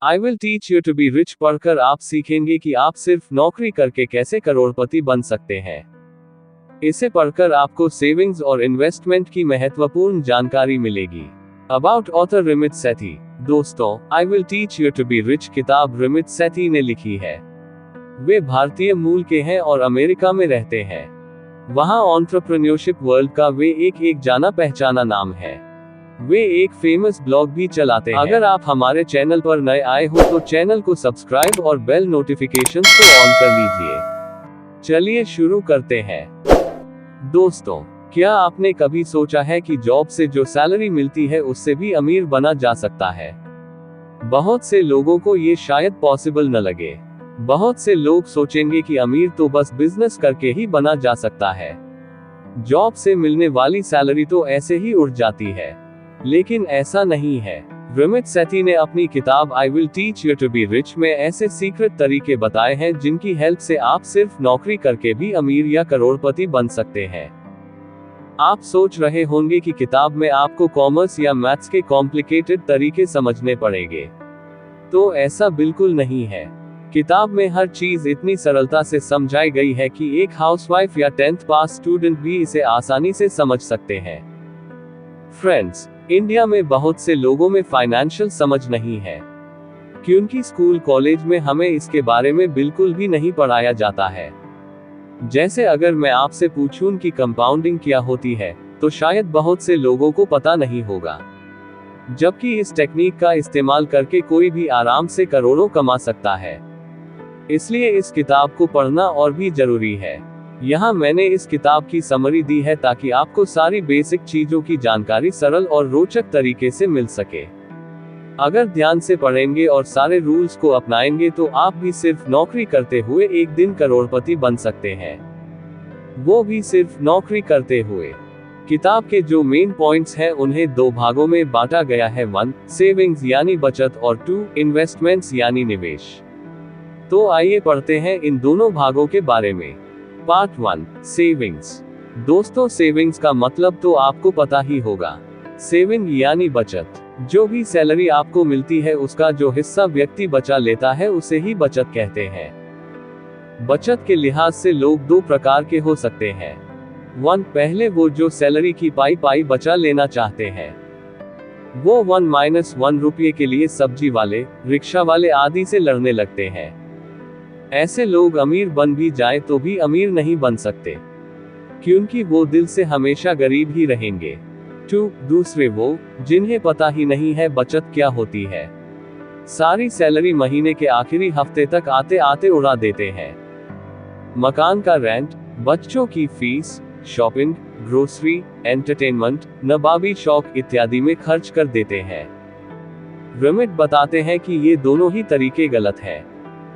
I will teach you to be rich पढ़कर आप सीखेंगे कि आप सिर्फ नौकरी करके कैसे करोड़पति बन सकते हैं। इसे पढ़कर आपको सेविंग्स और इन्वेस्टमेंट की महत्वपूर्ण जानकारी मिलेगी। About author Ramit Sethi. दोस्तों, I will teach you to be rich किताब रिमित सेठी ने लिखी है। वे भारतीय मूल के हैं और अमेरिका में रहते हैं। वहां एंटरप्रेन्योरशिप वर्ल्ड का वे एक जाना पहचाना नाम है। वे एक फेमस ब्लॉग भी चलाते हैं। अगर आप हमारे चैनल पर नए आए हो तो चैनल को सब्सक्राइब और बेल नोटिफिकेशंस को ऑन कर लीजिए। चलिए शुरू करते हैं। दोस्तों, क्या आपने कभी सोचा है कि जॉब से जो सैलरी मिलती है उससे भी अमीर बना जा सकता है? बहुत से लोगों को ये शायद पॉसिबल न लगे। बहुत से लोग सोचेंगे कि अमीर तो बस बिजनेस करके ही बना जा सकता है। जॉब से मिलने वाली सैलरी तो ऐसे ही उड़ जाती है, लेकिन ऐसा नहीं है। रिमित सेठी ने अपनी किताब I will teach you to be rich में ऐसे सीक्रेट तरीके बताए हैं जिनकी हेल्प से आप सिर्फ नौकरी करके भी अमीर या करोड़पति बन सकते हैं। आप सोच रहे होंगे कि किताब में आपको कॉमर्स या मैथ्स के कॉम्प्लिकेटेड तरीके समझने पड़ेंगे। तो ऐसा बिल्कुल नहीं है। किताब में हर चीज इतनी सरलता से समझाई गई है कि एक हाउसवाइफ या 10th पास स्टूडेंट भी इसे आसानी से समझ सकते हैं। फ्रेंड्स, इंडिया में बहुत से लोगों में फाइनेंशियल समझ नहीं है, क्योंकि स्कूल कॉलेज में हमें इसके बारे में बिल्कुल भी नहीं पढ़ाया जाता है। जैसे अगर मैं आपसे पूछूं कि कंपाउंडिंग क्या होती है, तो शायद बहुत से लोगों को पता नहीं होगा। जबकि इस टेक्निक का इस्तेमाल करके कोई भी आराम से करोड़ों कमा सकता है। इसलिए इस किताब को पढ़ना और भी जरूरी है। यहाँ मैंने इस किताब की समरी दी है ताकि आपको सारी बेसिक चीजों की जानकारी सरल और रोचक तरीके से मिल सके। अगर ध्यान से पढ़ेंगे और सारे रूल्स को अपनाएंगे तो आप भी सिर्फ नौकरी करते हुए एक दिन करोड़पति बन सकते हैं, वो भी सिर्फ नौकरी करते हुए। किताब के जो मेन पॉइंट्स हैं उन्हें 2 भागों में बांटा गया है। 1 सेविंग्स यानी बचत और 2 इन्वेस्टमेंट्स यानी निवेश। तो आइए पढ़ते हैं इन दोनों भागों के बारे में। Part 1 savings. दोस्तों, सेविंग्स का मतलब तो आपको पता ही होगा। सेविंग यानी बचत। जो भी सैलरी आपको मिलती है उसका जो हिस्सा व्यक्ति बचा लेता है उसे ही बचत कहते हैं। बचत के लिहाज से लोग 2 प्रकार के हो सकते हैं। 1 पहले वो जो सैलरी की पाई बचा लेना चाहते हैं। वो 1 रुपये के लिए सब्जी वाले, रिक्शा वाले आदि से लड़ने लगते हैं। ऐसे लोग अमीर बन भी जाए तो भी अमीर नहीं बन सकते, क्योंकि वो दिल से हमेशा गरीब ही रहेंगे। 2 दूसरे वो जिन्हें पता ही नहीं है बचत क्या होती है। सारी सैलरी महीने के आखिरी हफ्ते तक आते आते उड़ा देते हैं। मकान का रेंट, बच्चों की फीस, शॉपिंग, ग्रोसरी, एंटरटेनमेंट, नबाबी शौक इत्यादि में खर्च कर देते हैं। रिमित बताते हैं कि ये दोनों ही तरीके गलत हैं।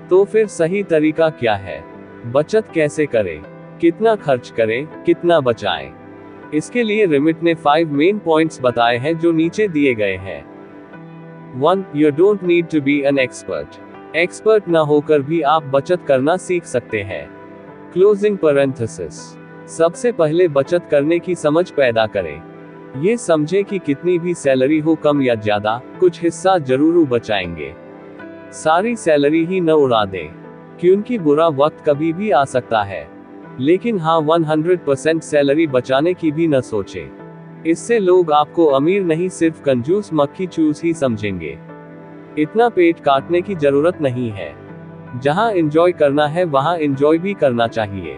तो फिर सही तरीका क्या है? बचत कैसे करें? कितना खर्च करें? कितना बचाएं? इसके लिए रिमिट ने 5 मेन पॉइंट्स बताए हैं जो नीचे दिए गए हैं। 1 you don't need to be an expert. Expert ना होकर भी आप बचत करना सीख सकते हैं। Closing parenthesis. सबसे पहले बचत करने की समझ पैदा करें। ये समझें कि कितनी भी सैलरी हो, कम या ज्यादा, कुछ हिस्सा जरूर बचाएंगे। सारी सैलरी ही न उड़ा दें, क्योंकि बुरा वक्त कभी भी आ सकता है। लेकिन हाँ, 100% सैलरी बचाने की भी न सोचें। इससे लोग आपको अमीर नहीं सिर्फ कंजूस मक्खी चूस ही समझेंगे। इतना पेट काटने की जरूरत नहीं है। जहाँ एंजॉय करना है वहाँ एंजॉय भी करना चाहिए।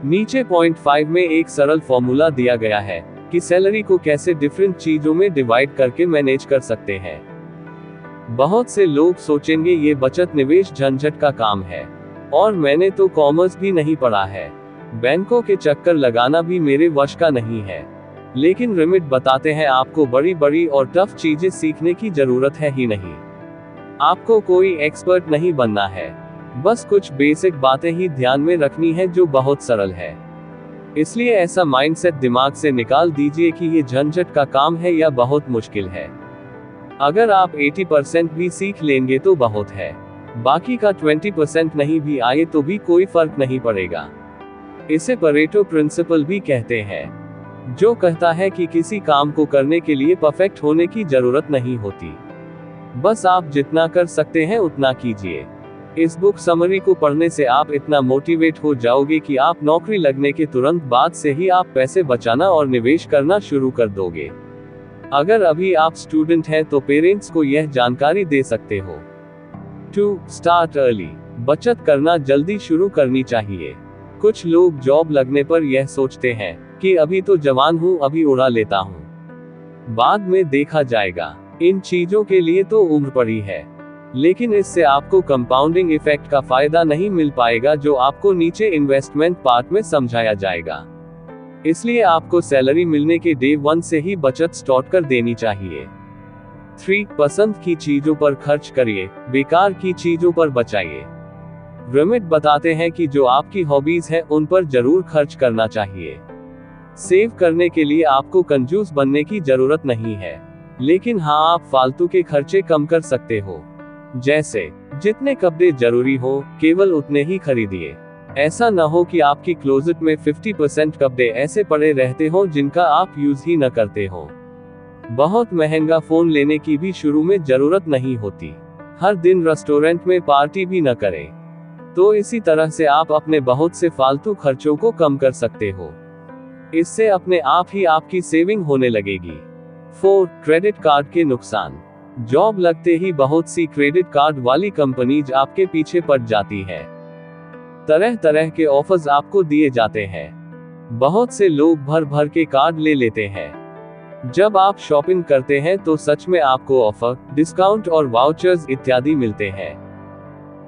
नीचे पॉइंट 5 में एक सरल फॉर्मूला दिया गया है कि सैलरी को कैसे डिफरेंट चीजों में डिवाइड करके मैनेज कर सकते हैं। बहुत से लोग सोचेंगे ये बचत निवेश झंझट का काम है, और मैंने तो कॉमर्स भी नहीं पढ़ा है, बैंकों के चक्कर लगाना भी मेरे वश का नहीं है। लेकिन रिमिट बताते हैं आपको बड़ी बड़ी और टफ चीजें सीखने की जरूरत है ही नहीं। आपको कोई एक्सपर्ट नहीं बनना है, बस कुछ बेसिक बातें ही ध्यान में रखनी है जो बहुत सरल है। इसलिए ऐसा माइंडसेट दिमाग से निकाल दीजिए कि ये झंझट का काम है या बहुत मुश्किल है। अगर आप 80% भी सीख लेंगे तो बहुत है, बाकी का 20% नहीं भी आए तो भी कोई फर्क नहीं पड़ेगा। इसे परेटो प्रिंसिपल भी कहते हैं, जो कहता है कि किसी काम को करने के लिए परफेक्ट होने की जरूरत नहीं होती। बस आप जितना कर सकते हैं उतना कीजिए। इस बुक समरी को पढ़ने से आप इतना मोटिवेट हो जाओगे कि आप नौकरी लगने के तुरंत बाद से ही आप पैसे बचाना और निवेश करना शुरू कर दोगे। अगर अभी आप स्टूडेंट हैं तो पेरेंट्स को यह जानकारी दे सकते हो। 2. Start early. बचत करना जल्दी शुरू करनी चाहिए। कुछ लोग जॉब लगने पर यह सोचते हैं कि अभी तो जवान हूँ, अभी उड़ा लेता हूँ, बाद में देखा जाएगा। इन चीजों के लिए तो उम्र पड़ी है, लेकिन इससे आपको कंपाउंडिंग इफेक्ट का फायदा नहीं मिल पाएगा जो आपको नीचे इन्वेस्टमेंट पार्ट में समझाया जाएगा। इसलिए आपको सैलरी मिलने के डे 1 से ही बचत स्टार्ट कर देनी चाहिए। 3. पसंद की चीजों पर खर्च करिए, बेकार की चीजों पर बचाइए। रमिट बताते हैं कि जो आपकी हॉबीज हैं उन पर जरूर खर्च करना चाहिए। सेव करने के लिए आपको कंजूस बनने की जरूरत नहीं है, लेकिन हाँ आप फालतू के खर्चे कम कर सकते हो। जैसे जितने कपड़े जरूरी हो केवल उतने ही खरीदिए। ऐसा न हो कि आपकी क्लोजेट में 50% कपड़े ऐसे पड़े रहते हो जिनका आप यूज ही न करते हो। बहुत महंगा फोन लेने की भी शुरू में जरूरत नहीं होती। हर दिन रेस्टोरेंट में पार्टी भी न करें। तो इसी तरह से आप अपने बहुत से फालतू खर्चों को कम कर सकते हो। इससे अपने आप ही आपकी सेविंग होने लगेगी। 4. क्रेडिट कार्ड के नुकसान। जॉब लगते ही बहुत सी क्रेडिट कार्ड वाली कंपनीज आपके पीछे पड़ जाती है। तरह तरह के ऑफर्स आपको दिए जाते हैं। बहुत से लोग भर भर के कार्ड ले लेते हैं। जब आप शॉपिंग करते हैं तो सच में आपको ऑफर, डिस्काउंट और वाउचर्स इत्यादि मिलते हैं।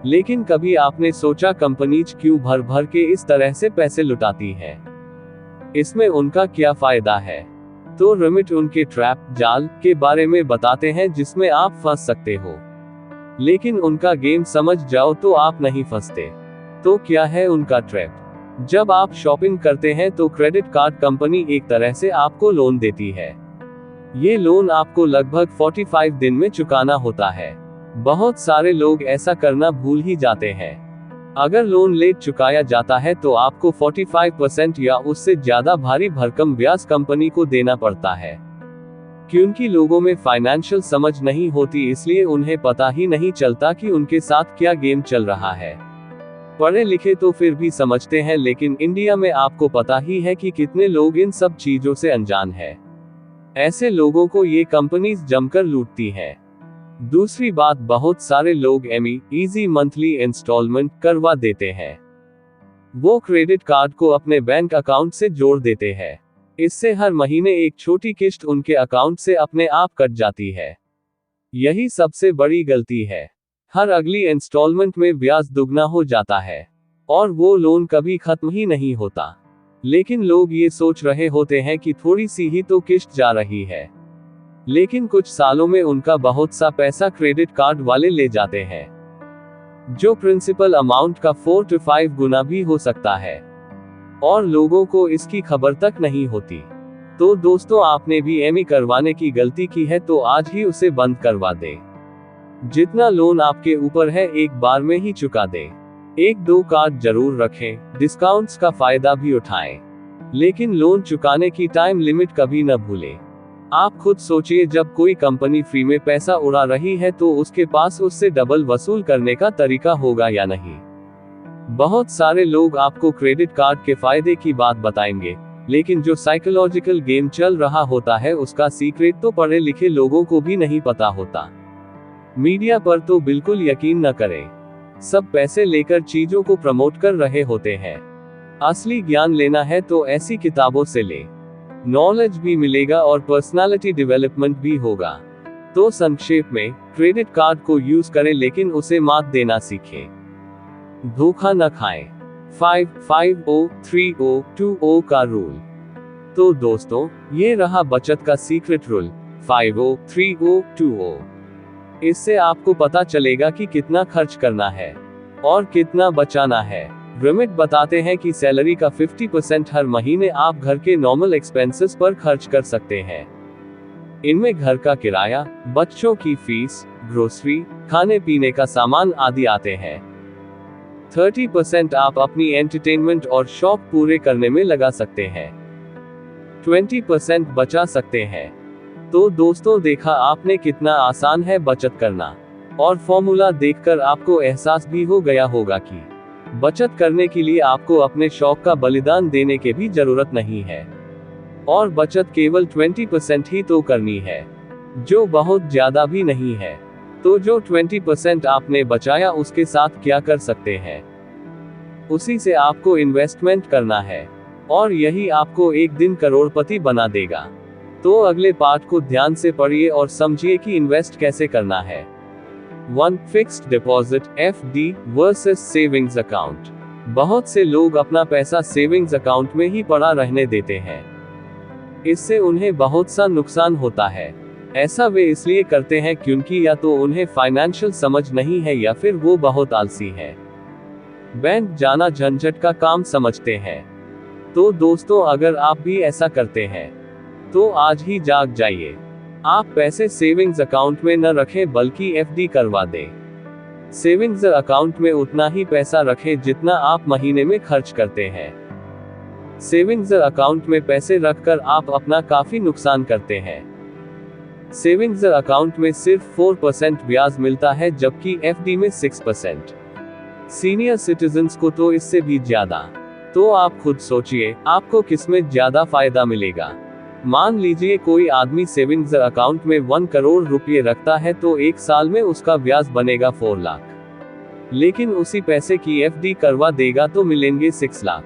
लेकिन कभी आपने सोचा कंपनीज क्यों भर भर के इस तरह से पैसे लुटाती है? इसमें उनका क्या फायदा है? तो रमिट उनके ट्रैप, जाल के बारे में बताते हैं जिसमें आप फंस सकते हो। लेकिन उनका गेम समझ जाओ तो आप नहीं फंसते। तो क्या है उनका ट्रैप? जब आप शॉपिंग करते हैं तो क्रेडिट कार्ड कंपनी एक तरह से आपको लोन देती है। ये लोन आपको लगभग 45 दिन में चुकाना होता है। बहुत सारे लोग ऐसा करना भूल ही जाते हैं। अगर लोन लेट चुकाया जाता है तो आपको 45% या उससे ज्यादा भारी भरकम ब्याज कंपनी को देना पड़ता है। क्योंकि लोगों में फाइनेंशियल समझ नहीं होती, इसलिए उन्हें पता ही नहीं चलता कि उनके साथ क्या गेम चल रहा है। पढ़े लिखे तो फिर भी समझते हैं, लेकिन इंडिया में आपको पता ही है कि कितने लोग इन सब चीजों से अनजान हैं। ऐसे लोगों को ये कंपनीज जमकर लूटती हैं। दूसरी बात, बहुत सारे लोग इजी मंथली इंस्टॉलमेंट करवा देते हैं। वो क्रेडिट कार्ड को अपने बैंक अकाउंट से जोड़ देते हैं। इससे हर महीने एक छोटी किस्त उनके अकाउंट से अपने आप कट जाती है। यही सबसे बड़ी गलती है। हर अगली इंस्टॉलमेंट में ब्याज दुगना हो जाता है और वो लोन कभी खत्म ही नहीं होता। लेकिन लोग ये सोच रहे होते हैं कि थोड़ी सी ही तो किस्त जा रही है, लेकिन कुछ सालों में उनका बहुत सा पैसा क्रेडिट कार्ड वाले ले जाते हैं, जो प्रिंसिपल अमाउंट का 4 से 5 गुना भी हो सकता है, और लोगों को इसकी खबर तक नहीं होती। तो दोस्तों, आपने भी एमई करवाने की गलती की है तो आज ही उसे बंद करवा दें। जितना लोन आपके ऊपर है एक बार में ही चुका दें। 1-2 कार्ड जरूर रखें, डिस्काउंट्स का फायदा भी उठाएं, लेकिन लोन चुकाने की टाइम लिमिट कभी न भूलें। आप खुद सोचिए, जब कोई कंपनी फ्री में पैसा उड़ा रही है तो उसके पास उससे डबल वसूल करने का तरीका होगा या नहीं? बहुत सारे लोग आपको क्रेडिट कार्ड के फायदे की बात बताएंगे, लेकिन जो साइकोलॉजिकल गेम चल रहा होता है उसका सीक्रेट तो पढ़े लिखे लोगों को भी नहीं पता होता। मीडिया पर तो बिल्कुल यकीन न करें, सब पैसे लेकर चीजों को प्रमोट कर रहे होते हैं। असली ज्ञान लेना है तो ऐसी किताबों से लें, नॉलेज भी मिलेगा और पर्सनालिटी डेवलपमेंट भी होगा। तो संक्षेप में, क्रेडिट कार्ड को यूज करें लेकिन उसे मात देना सीखें। धोखा न खाएं। 5-5-0-3-0-2-0 का रूल। तो दोस्तों, ये रहा बचत का सीक्रेट रूल 5-0-3-0-2-0। इससे आपको पता चलेगा कि कितना खर्च करना है और कितना बचाना है। रमिट बताते हैं कि सैलरी का 50% हर महीने आप घर के नॉर्मल एक्सपेंसेस पर खर्च कर सकते हैं। इनमें घर का किराया, बच्चों की फीस, ग्रोसरी, खाने पीने का सामान आदि आते हैं। 30% आप अपनी एंटरटेनमेंट और शौक पूरे करने में लगा सकते हैं। 20% बचा सकते हैं। तो दोस्तों, देखा आपने कितना आसान है बचत करना, और फॉर्मूला देखकर आपको एहसास भी हो गया होगा कि बचत करने के लिए आपको अपने शौक का बलिदान देने की भी जरूरत नहीं है, और बचत केवल 20% ही तो करनी है, जो बहुत ज्यादा भी नहीं है। तो जो 20% आपने बचाया उसके साथ क्या कर सकते हैं, उसी से आपको इन्वेस्टमेंट करना है, और यही आपको एक दिन करोड़पति बना देगा। तो अगले पार्ट को ध्यान से पढ़िए और समझिए कि इन्वेस्ट कैसे करना है। 1. Fixed deposit (FD) versus savings account. बहुत से लोग अपना पैसा सेविंग्स अकाउंट में ही पड़ा रहने देते हैं। इससे उन्हें बहुत सा नुकसान होता है। ऐसा वे इसलिए करते हैं क्योंकि या तो उन्हें फाइनेंशियल समझ नहीं है या फिर वो बहुत आलसी है, बैंक जाना झंझट का काम समझते हैं। तो दोस्तों, अगर आप भी ऐसा करते हैं तो आज ही जाग जाइए। आप पैसे सेविंग्स अकाउंट में न रखें बल्कि FD करवा दें। सेविंग्स अकाउंट में उतना ही पैसा रखें जितना आप महीने में खर्च करते हैं। सेविंग्स अकाउंट में पैसे रखकर आप अपना काफी नुकसान करते हैं। सेविंग्स अकाउंट में सिर्फ 4% ब्याज मिलता है जबकि FD में 6%। सीनियर सिटीजन्स को तो इससे भी ज्यादा। तो आप खुद सोचिए, आपको किसमें ज्यादा फायदा मिलेगा। मान लीजिए कोई आदमी सेविंग्स अकाउंट में 1 करोड़ रुपए रखता है तो एक साल में उसका ब्याज बनेगा 4 लाख, लेकिन उसी पैसे की FD करवा देगा तो मिलेंगे 6 लाख,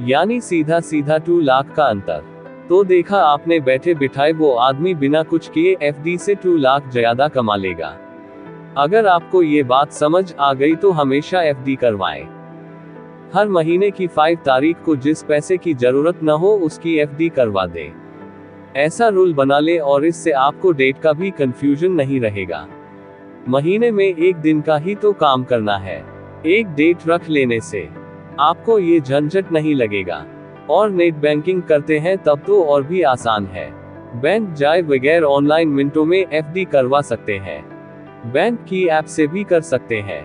यानी सीधा सीधा 2 लाख का अंतर। तो देखा आपने, बैठे बिठाए वो आदमी बिना कुछ किए FD से 2 लाख ज्यादा कमा लेगा। अगर आपको ये बात समझ आ गई तो हमेशा FD करवाएं। हर महीने की 5 तारीख को जिस पैसे की जरूरत न हो उसकी FD करवा दें। ऐसा रूल बना ले और इससे आपको डेट का भी कंफ्यूजन नहीं रहेगा। महीने में एक दिन का ही तो काम करना है। एक डेट रख लेने से आपको ये झंझट नहीं लगेगा। और नेट बैंकिंग करते हैं तब तो और भी आसान है। बैंक जाए बगैर ऑनलाइन मिनटों में FD करवा सकते हैं। बैंक की ऐप से भी कर सकते हैं।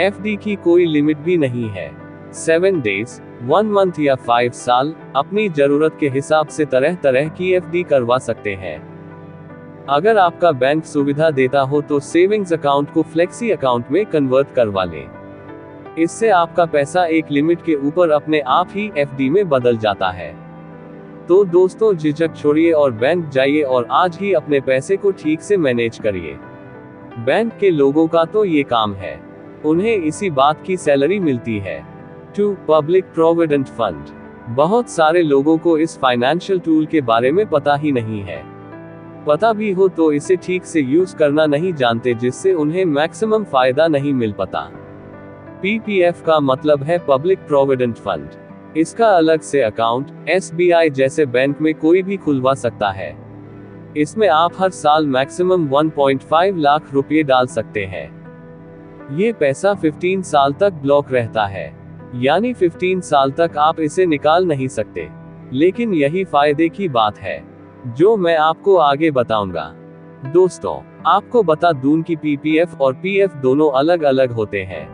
FD की कोई लिमिट भी नहीं है। 7 डेज, 1 मंथ या 5 साल, अपनी जरूरत के हिसाब से तरह तरह की FD करवा सकते हैं। अगर आपका बैंक सुविधा देता हो तो सेविंग्स अकाउंट को फ्लेक्सी अकाउंट में कन्वर्ट करवा लें। इससे आपका पैसा एक लिमिट के ऊपर अपने आप ही FD में बदल जाता है। तो दोस्तों, झिझक छोड़िए और बैंक जाइए और आज ही अपने पैसे को ठीक से मैनेज करिए। बैंक के लोगों का तो ये काम है, उन्हें इसी बात की सैलरी मिलती है। 2. Public provident fund. बहुत सारे लोगों को इस फाइनेंशियल टूल के बारे में पता ही नहीं है। पता भी हो तो इसे ठीक से यूज करना नहीं जानते, जिससे उन्हें मैक्सिमम फायदा नहीं मिल पाता। PPF का मतलब है पब्लिक प्रोविडेंट फंड। इसका अलग से अकाउंट SBI जैसे बैंक में कोई भी खुलवा सकता है। इसमें आप हर साल मैक्सिमम 1.5 लाख रुपए डाल सकते हैं। ये पैसा 15 साल तक ब्लॉक रहता है, यानी 15 साल तक आप इसे निकाल नहीं सकते। लेकिन यही फायदे की बात है जो मैं आपको आगे बताऊंगा। दोस्तों, आपको बता दूं कि PPF और PF दोनों अलग अलग होते हैं।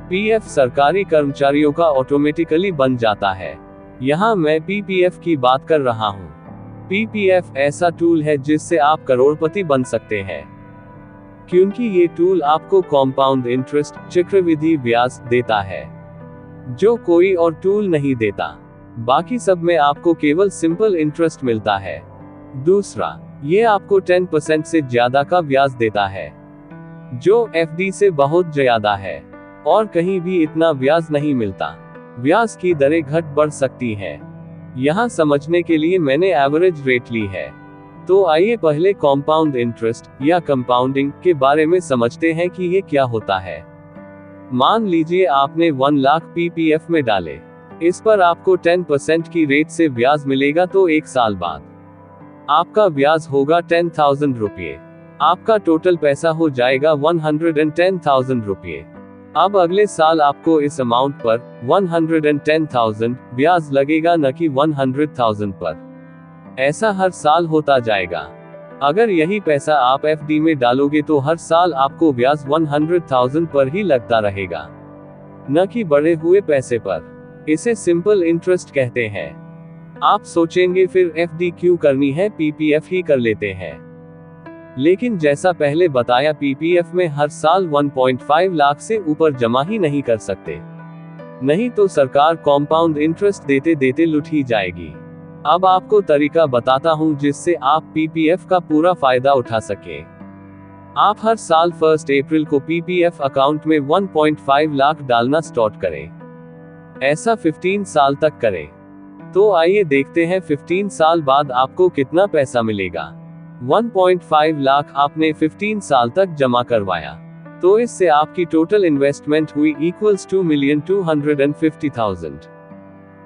PF सरकारी कर्मचारियों का ऑटोमेटिकली बन जाता है। यहाँ मैं PPF की बात कर रहा हूँ। PPF ऐसा टूल है जिससे आप करोड़पति बन सकते हैं, क्योंकि ये टूल आपको कॉम्पाउंड इंटरेस्ट, चक्रवृद्धि ब्याज देता है, जो कोई और टूल नहीं देता। बाकी सब में आपको केवल सिंपल इंटरेस्ट मिलता है। दूसरा, ये आपको 10% से ज्यादा का ब्याज देता है, जो FD से बहुत ज्यादा है, और कहीं भी इतना ब्याज नहीं मिलता। ब्याज की दरें घट बढ़ सकती हैं। यहाँ समझने के लिए मैंने एवरेज रेट ली है। तो आइए पहले कॉम्पाउंड इंटरेस्ट या कंपाउंडिंग के बारे में समझते हैं कि ये क्या होता है। मान लीजिए आपने 1 लाख PPF में डाले। इस पर आपको 10% की रेट से ब्याज मिलेगा, तो एक साल बाद आपका ब्याज होगा 10,000 रुपये। आपका टोटल पैसा हो जाएगा 110,000 रुपये। अब अगले साल आपको इस अमाउंट पर 110,000 ब्याज लगेगा, न कि 100,000 पर। ऐसा हर साल होता जाएगा। अगर यही पैसा आप FD में डालोगे तो हर साल आपको ब्याज 100,000 पर ही लगता रहेगा, न कि बढ़े हुए पैसे पर। इसे सिंपल इंटरेस्ट कहते हैं। आप सोचेंगे फिर एफडी क्यों करनी है, पीपीएफ ही कर लेते हैं। लेकिन जैसा पहले बताया, पीपीएफ में हर साल 1.5 लाख से ऊपर जमा ही नहीं कर सकते, नहीं तो सरकार कॉम्पाउंड इंटरेस्ट देते देते लुट ही जाएगी। अब आपको तरीका बताता हूं जिससे आप पीपीएफ का पूरा फायदा उठा सके। आप हर साल 1 अप्रैल को पीपीएफ अकाउंट में 1.5 लाख डालना स्टार्ट करें। ऐसा 15 साल तक करें। तो आइए देखते हैं 15 साल बाद आपको कितना पैसा मिलेगा। 1.5 लाख आपने 15 साल तक जमा करवाया, तो इससे आपकी टोटल इन्वेस्टमेंट हुई इक्वल्स 2,250,000।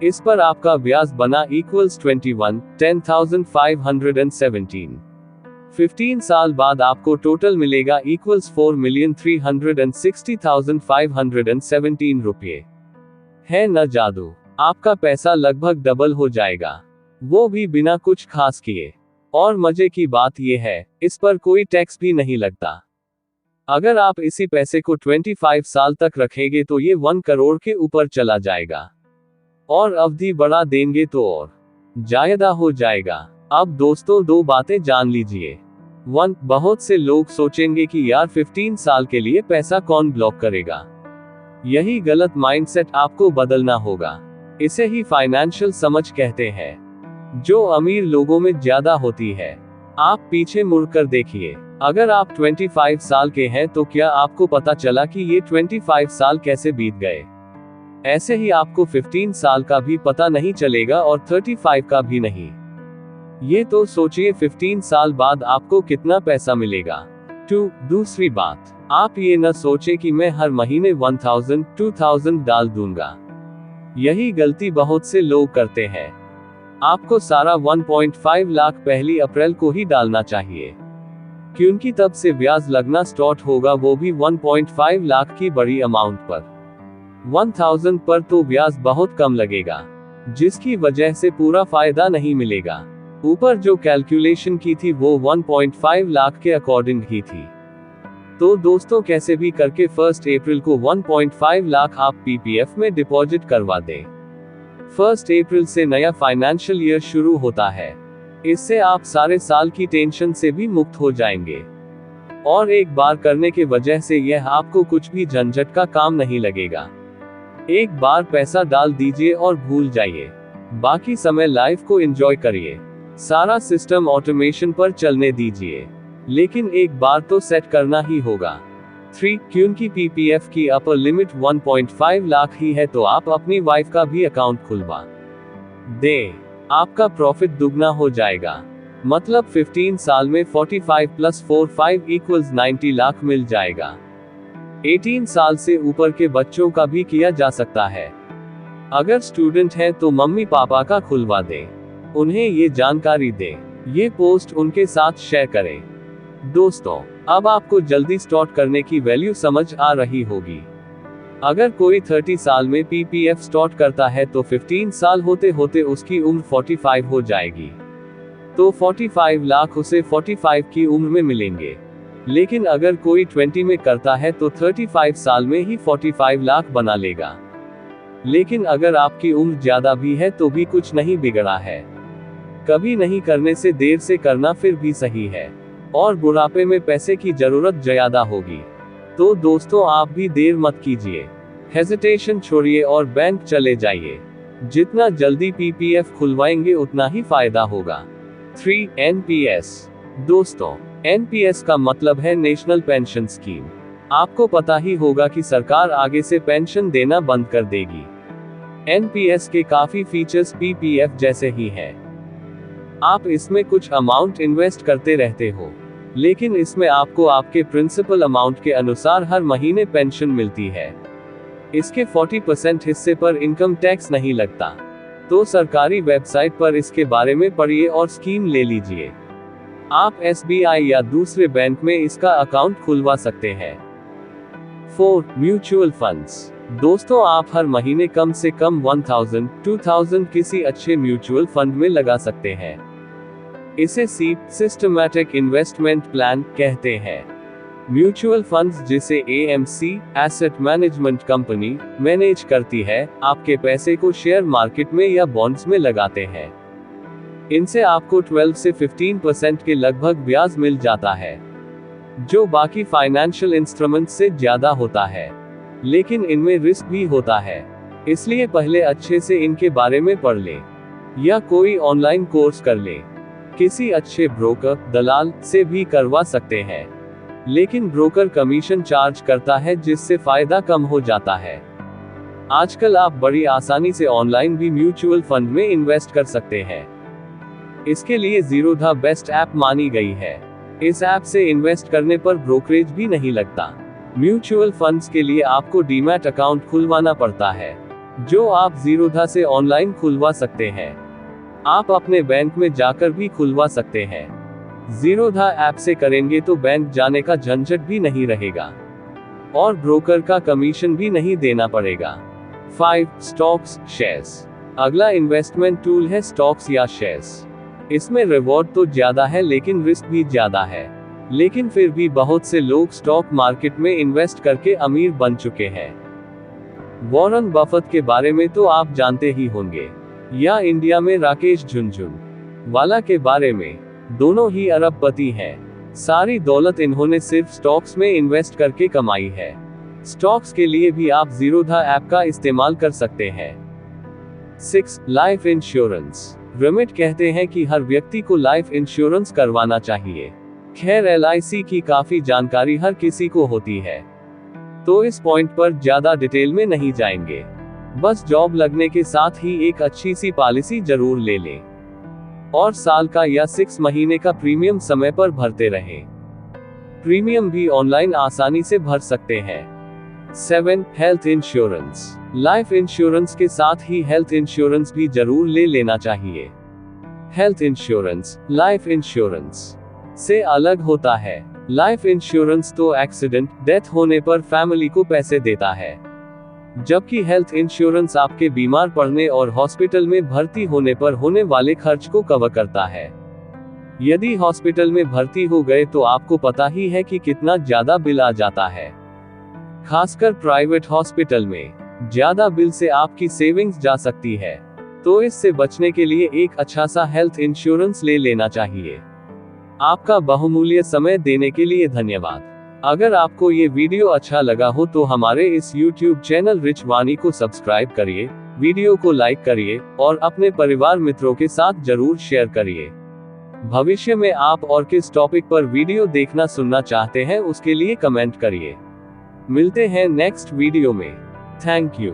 इस पर आपका ब्याज बना इक्वल्स 10,517। 15 साल बाद आपको टोटल मिलेगा इक्वल्स 4,360,517 रुपये। है न जादू, आपका पैसा लगभग डबल हो जाएगा, वो भी बिना कुछ खास किए। और मजे की बात यह है, इस पर कोई टैक्स भी नहीं लगता। अगर आप इसी पैसे को 25 साल तक रखेंगे तो ये 1 करोड़ के ऊपर चला जाएगा, और अवधि बढ़ा देंगे तो और ज्यादा हो जाएगा। अब दोस्तों 2 बातें जान लीजिए। 1, बहुत से लोग सोचेंगे कि यार 15 साल के लिए पैसा कौन ब्लॉक करेगा। यही गलत माइंडसेट आपको बदलना होगा। इसे ही फाइनेंशियल समझ कहते हैं, जो अमीर लोगों में ज्यादा होती है। आप पीछे मुड़कर देखिए, अगर आप 25 साल के हैं तो क्या आपको पता चला कि ये 25 साल कैसे बीत गए। ऐसे ही आपको 15 साल का भी पता नहीं चलेगा और 35 का भी नहीं। ये तो सोचिए 15 साल बाद आपको कितना पैसा मिलेगा। 2, दूसरी बात, आप ये न सोचे कि मैं हर महीने 1000, 2000 डाल दूंगा। यही गलती बहुत से लोग करते हैं। आपको सारा 1.5 लाख पहली अप्रैल को ही डालना चाहिए, क्योंकि तब से ब्याज लगना स्टार्ट होगा, वो भी 1.5 लाख की बड़ी अमाउंट पर। 1000 पर तो ब्याज बहुत कम लगेगा, जिसकी वजह से पूरा फायदा नहीं मिलेगा। ऊपर जो कैलकुलेशन की थी वो 1.5 लाख के अकॉर्डिंग ही थी। तो दोस्तों कैसे भी करके 1 अप्रैल को 1.5 लाख आप पीपीएफ में डिपॉजिट करवा दें। 1 अप्रैल से नया फाइनेंशियल ईयर शुरू होता है। इससे आप सारे साल की टेंशन से भी मुक्त हो जाएंगे, और एक बार करने के वजह से यह आपको कुछ भी झंझट का काम नहीं लगेगा। एक बार पैसा डाल दीजिए और भूल जाइए, बाकी समय लाइफ को एंजॉय करिए। सारा सिस्टम ऑटोमेशन पर चलने दीजिए, लेकिन एक बार तो सेट करना ही होगा। 3, क्योंकि पीपीएफ की अपर लिमिट 1.5 लाख ही है, तो आप अपनी वाइफ का भी अकाउंट खुलवा दें। आपका प्रॉफिट दुगना हो जाएगा। मतलब 15 साल में 45 + 45 = 90 लाख मिल जाएगा। 18 साल से ऊपर के बच्चों का भी किया जा सकता है। अगर स्टूडेंट हैं तो मम्मी पापा का खुलवा दें, उन्हें ये जानकारी दें, ये पोस्ट उनके साथ शेयर करें। दोस्तों, अब आपको जल्दी स्टार्ट करने की वैल्यू समझ आ रही होगी। अगर कोई 30 साल में पीपीएफ स्टार्ट करता है तो 15 साल होते होते उसकी उम्र 45 हो जाएगी, तो 45 लाख उसे 45 की उम्र में मिलेंगे। लेकिन अगर कोई 20 में करता है तो 35 साल में ही 45 लाख बना लेगा। लेकिन अगर आपकी उम्र ज्यादा भी है तो भी कुछ नहीं बिगड़ा है। कभी नहीं करने से देर से करना फिर भी सही है, और बुढ़ापे में पैसे की जरूरत ज्यादा होगी। तो दोस्तों आप भी देर मत कीजिए, हेजिटेशन छोड़िए और बैंक चले जाइए। जितना जल्दी पीपीएफ खुलवाएंगे उतना ही फायदा होगा। 3, एनपीएस। दोस्तों, एनपीएस का मतलब है नेशनल पेंशन स्कीम। आपको पता ही होगा कि सरकार आगे से पेंशन देना बंद कर देगी। एनपीएस के काफी फीचर्स पीपीएफ जैसे ही हैं। आप इसमें कुछ अमाउंट इन्वेस्ट करते रहते हो, लेकिन इसमें आपको आपके प्रिंसिपल अमाउंट के अनुसार हर महीने पेंशन मिलती है। इसके 40% हिस्से पर इनकम टैक्स नहीं लगता। तो सरकारी वेबसाइट पर इसके बारे में पढ़िए और स्कीम ले लीजिए। आप एसबीआई या दूसरे बैंक में इसका अकाउंट खुलवा सकते हैं। 4, म्यूचुअल फंड्स। दोस्तों, आप हर महीने कम से कम 1000, 2000 किसी अच्छे म्यूचुअल फंड में लगा सकते हैं। इसे सीप, सिस्टमैटिक इन्वेस्टमेंट प्लान कहते हैं। म्यूचुअल फंड्स, जिसे AMC, asset management company, manage करती है, आपके पैसे को शेयर मार्केट में या बॉन्ड्स में लगाते हैं। इनसे आपको 12 से 15% के लगभग ब्याज मिल जाता है, जो बाकी फाइनेंशियल इंस्ट्रूमेंट से ज्यादा होता है, लेकिन इनमें रिस्क भी होता है। इसलिए पहले अच्छे से इनके बारे में पढ़ ले या कोई ऑनलाइन कोर्स कर ले। किसी अच्छे ब्रोकर, दलाल से भी करवा सकते हैं, लेकिन ब्रोकर कमीशन चार्ज करता है, जिससे फायदा कम हो जाता है। आजकल आप बड़ी आसानी से ऑनलाइन भी म्यूचुअल फंड में इन्वेस्ट कर सकते हैं। इसके लिए ज़ीरोधा बेस्ट ऐप मानी गई है। इस ऐप से इन्वेस्ट करने पर ब्रोकरेज भी नहीं लगता। म्यूचुअल फंड्स के लिए आपको डीमैट अकाउंट खुलवाना पड़ता है, जो आप ज़ीरोधा से ऑनलाइन खुलवा सकते हैं। आप अपने बैंक में जाकर भी खुलवा सकते हैं। ज़ीरोधा ऐप से करेंगे तो बैंक जाने का झंझट भी नहीं रहेगा और ब्रोकर का कमीशन भी नहीं देना पड़ेगा। 5. Stocks, shares. अगला इन्वेस्टमेंट टूल है स्टॉक्स या शेयर्स। इसमें रिवॉर्ड तो ज्यादा है, लेकिन रिस्क भी ज्यादा है। लेकिन फिर भी बहुत से लोग स्टॉक मार्केट में इन्वेस्ट करके अमीर बन चुके हैं। वॉरेन बफेट के बारे में तो आप जानते ही होंगे, या इंडिया में राकेश झुनझुनवाला के बारे में। दोनों ही अरबपति हैं। सारी दौलत इन्होंने सिर्फ स्टॉक्स में इन्वेस्ट करके कमाई है। स्टॉक्स के लिए भी आप ज़ीरोधा ऐप का इस्तेमाल कर सकते हैं। 6. Life insurance. रेमिट कहते हैं कि हर व्यक्ति को लाइफ इंश्योरेंस करवाना चाहिए। खैर, LIC की काफी जानकारी हर किसी को होती है, तो इस पॉइंट पर ज्यादा डिटेल में नहीं जाएंगे। बस जॉब लगने के साथ ही एक अच्छी सी पॉलिसी जरूर ले लें और साल का या 6 महीने का प्रीमियम समय पर भरते रहें। प्रीमियम भी ऑनलाइन आसानी से भर सकते हैं। 7. Health insurance. लाइफ इंश्योरेंस के साथ ही हेल्थ इंश्योरेंस भी जरूर ले लेना चाहिए। हेल्थ इंश्योरेंस लाइफ इंश्योरेंस से अलग होता है। लाइफ इंश्योरेंस तो एक्सीडेंट, डेथ होने पर फैमिली को पैसे देता है, जबकि हेल्थ इंश्योरेंस आपके बीमार पड़ने और हॉस्पिटल में भर्ती होने पर होने वाले खर्च को कवर करता है। यदि हॉस्पिटल में भर्ती हो गए तो आपको पता ही है कि कितना ज्यादा बिल आ जाता है। खासकर प्राइवेट हॉस्पिटल में ज्यादा बिल से आपकी सेविंग्स जा सकती है, तो इससे बचने के लिए एक अच्छा सा हेल्थ इंश्योरेंस ले लेना चाहिए। आपका बहुमूल्य समय देने के लिए धन्यवाद। अगर आपको ये वीडियो अच्छा लगा हो तो हमारे इस YouTube चैनल रिच वाणी को सब्सक्राइब करिए, वीडियो को लाइक करिए और अपने परिवार मित्रों के साथ जरूर शेयर करिए। भविष्य में आप और किस टॉपिक पर वीडियो देखना सुनना चाहते हैं उसके लिए कमेंट करिए। मिलते हैं नेक्स्ट वीडियो में। Thank you.